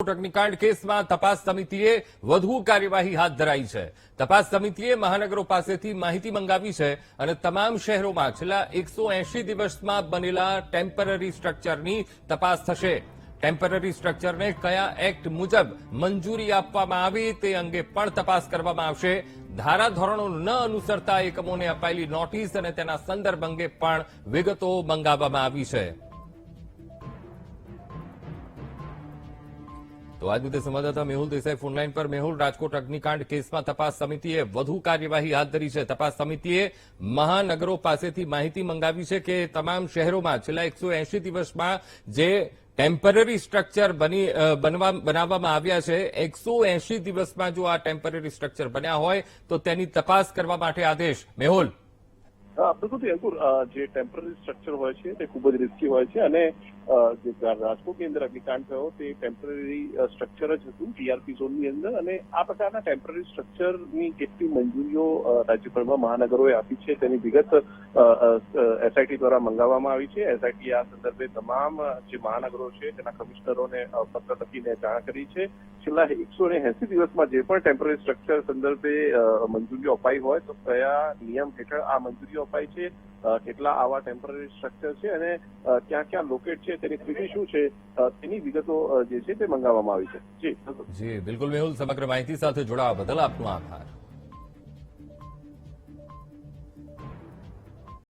રાજકોટ અગ્નિકાંડ કેસમાં તપાસ સમિતિએ વધુ કાર્યવાહી હાથ ધરાઈ છે. તપાસ સમિતિએ મહાનગરો પાસેથી માહિતી મંગાવી છે અને તમામ શહેરોમાં છેલ્લા 180 દિવસમાં બનેલા ટેમ્પરરી સ્ટ્રક્ચરની તપાસ થશે. ટેમ્પરરી સ્ટ્રક્ચરને કયા એક્ટ મુજબ મંજૂરી આપવામાં આવી તે અંગે પણ તપાસ કરવામાં આવશે. ધારાધોરણો ન અનુસરતા એકમોને અપાયેલી નોટિસ અને તેના સંદર્ભ અંગે પણ વિગતો મંગાવવામાં આવી છે. તો આજ મુદ્દે સંવાદદાતા મેહુલ દેસાઈ ફોનલાઈન પર. મેહુલ, રાજકોટ અગ્નિકાંડ કેસમાં તપાસ સમિતિએ વધુ કાર્યવાહી હાથ ધરી છે. તપાસ સમિતિએ મહાનગરો પાસેથી માહિતી મંગાવી છે કે તમામ શહેરોમાં છેલ્લા 180 દિવસમાં જે ટેમ્પરરી સ્ટ્રક્ચર બનાવવામાં આવ્યા છે, 180 દિવસમાં જો આ ટેમ્પરરી સ્ટ્રક્ચર બન્યા હોય તો તેની તપાસ કરવા માટે આદેશ. મેહુલ, બિલકુલ અંકુર, જે ટેમ્પરરી સ્ટ્રક્ચર હોય છે તે ખૂબ જ રિસ્કી હોય છે અને જે રાજકોટની અંદર અગ્નિકાંડ થયો તે ટેમ્પરરી સ્ટ્રક્ચર જ હતું ટીઆરપી ઝોનની અંદર. અને આ પ્રકારના ટેમ્પરરી સ્ટ્રક્ચરની કેટલી મંજૂરીઓ રાજ્યભરમાં મહાનગરોએ આપી છે તેની વિગત એસઆઈટી દ્વારા મંગાવવામાં આવી છે. એસઆઈટીએ આ સંદર્ભે તમામ જે મહાનગરો છે તેના કમિશનરોને પત્ર લખીને જાણ કરી છે. છેલ્લા 180 દિવસમાં જે પણ ટેમ્પરરી સ્ટ્રક્ચર સંદર્ભે મંજૂરીઓ અપાઈ હોય તો કયા નિયમ હેઠળ આ મંજૂરીઓ અપાઈ છે, કેટલા આવા ટેમ્પરરી સ્ટ્રક્ચર છે અને ક્યાં ક્યાં લોકેટ છે, તેની સ્થિતિ શું છે, તેની વિગતો જે છે તે મંગાવવામાં આવી છે. જી બિલકુલ મેહુલ, સમગ્ર માહિતી સાથે જોડાવા બદલ આપનો આભાર.